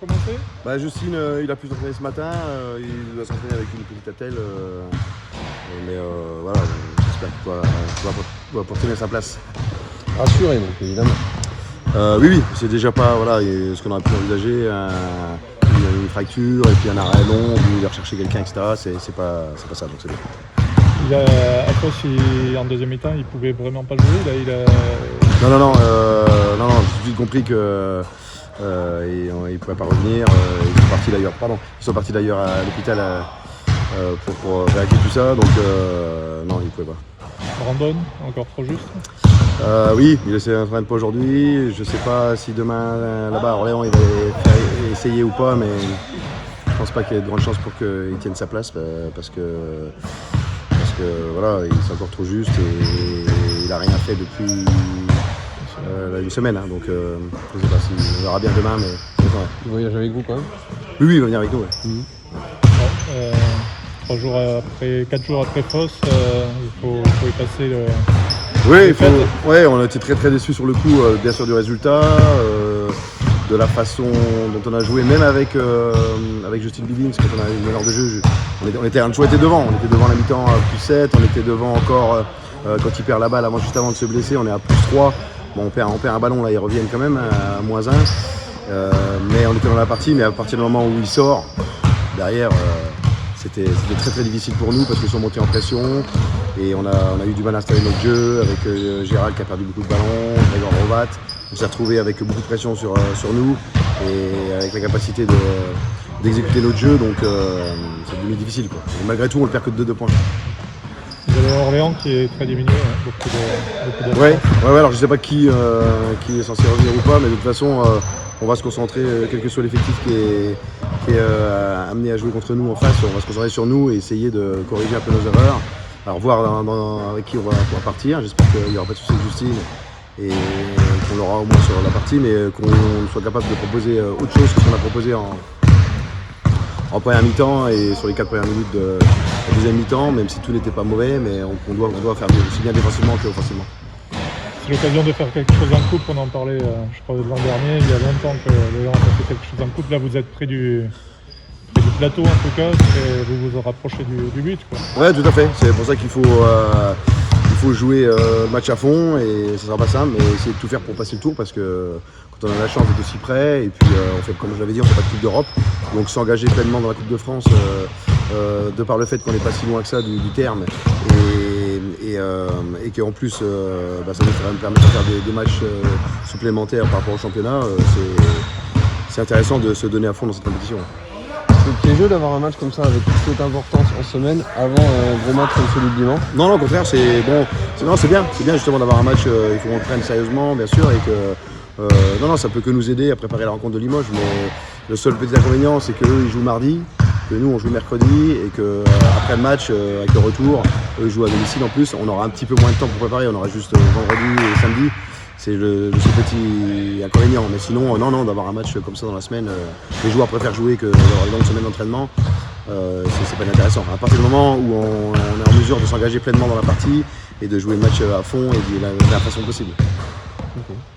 commencer? Justine, il a pu s'entraîner ce matin, il va s'entraîner avec une petite attelle, mais voilà, j'espère qu'il va porter bien sa place. Rassuré donc évidemment. Oui, c'est déjà pas ce qu'on aurait pu envisager, une fracture et puis un arrêt long, il va rechercher quelqu'un, etc. C'est pas ça, donc c'est bien. À Fos, en deuxième mi-temps, il pouvait vraiment pas jouer. Non, j'ai vite compris que il pouvait pas revenir. Ils sont partis d'ailleurs à l'hôpital pour vérifier tout ça, donc non, il pouvait pas. Brandon, encore trop juste. Oui, il essaie de pas aujourd'hui. Je sais pas si demain là-bas à Orléans il va essayer ou pas, mais je pense pas qu'il y ait de grandes chances pour qu'il tienne sa place parce que voilà, il est encore trop juste et il a rien fait depuis une semaine, donc je sais pas si on verra bien demain, mais Il voyage avec vous quand même? Oui, il va venir avec nous. Ouais. Ouais, 4 jours après Fos, il faut y passer le. Oui, on a été très très déçus sur le coup, bien sûr du résultat, de la façon dont on a joué, même avec Justine Billings, quand on a eu une meneur de jeu. On était devant, on était devant la mi-temps à plus 7, on était devant encore quand il perd la balle juste avant de se blesser, on est à plus 3. Bon, on perd un ballon, là ils reviennent quand même à moins 1, mais on était dans la partie, mais à partir du moment où il sort, derrière c'était très très difficile pour nous parce qu'ils sont montés en pression et on a eu du mal à installer notre jeu avec Gérald qui a perdu beaucoup de ballons, Gregor Rovat. On s'est retrouvé avec beaucoup de pression sur nous et avec la capacité d'exécuter notre jeu, donc c'est devenu difficile, quoi. Et malgré tout on ne perd que de 2 points. Vous avez Orléans qui est très diminué, beaucoup de Ouais, alors je sais pas qui est censé revenir ou pas, mais de toute façon on va se concentrer, quel que soit l'effectif qui est amené à jouer contre nous en face, on va se concentrer sur nous et essayer de corriger un peu nos erreurs. Alors voir avec qui on va pouvoir partir, j'espère qu'il n'y aura pas de soucis avec Justine et qu'on l'aura au moins sur la partie, mais qu'on soit capable de proposer autre chose que ce qu'on a proposé en première mi-temps et sur les 4 premières minutes de la deuxième mi-temps, même si tout n'était pas mauvais, mais on doit faire aussi bien défensivement qu'offensivement. C'est l'occasion de faire quelque chose en coupe, on en parlait je crois l'an dernier, il y a longtemps que les gens ont fait quelque chose en coupe, là vous êtes près du plateau en tout cas, et vous vous rapprochez du but, quoi. Ouais, tout à fait, c'est pour ça qu'il faut jouer le match à fond et ça sera pas simple, mais essayer de tout faire pour passer le tour parce que quand on a la chance d'être aussi près et puis on fait, comme je l'avais dit, on fait pas de Coupe d'Europe, donc s'engager pleinement dans la Coupe de France de par le fait qu'on n'est pas si loin que ça du terme et qu'en plus ça nous permettre de faire des matchs supplémentaires par rapport au championnat, c'est intéressant de se donner à fond dans cette compétition. C'est piégeux d'avoir un match comme ça avec toute cette importance en semaine avant un gros match comme celui de dimanche? Non, au contraire, c'est bon. C'est bien justement d'avoir un match, il faut qu'on le prenne sérieusement, bien sûr, et que ça peut que nous aider à préparer la rencontre de Limoges, mais le seul petit inconvénient, c'est qu'eux ils jouent mardi, que nous on joue mercredi, et que après le match, avec le retour, eux ils jouent à domicile en plus, on aura un petit peu moins de temps pour préparer, on aura juste vendredi et samedi. C'est le seul petit inconvénient, mais sinon, non, d'avoir un match comme ça dans la semaine, les joueurs préfèrent jouer que dans une semaine d'entraînement, c'est pas intéressant. À partir du moment où on est en mesure de s'engager pleinement dans la partie et de jouer le match à fond et de la meilleure façon possible. Okay.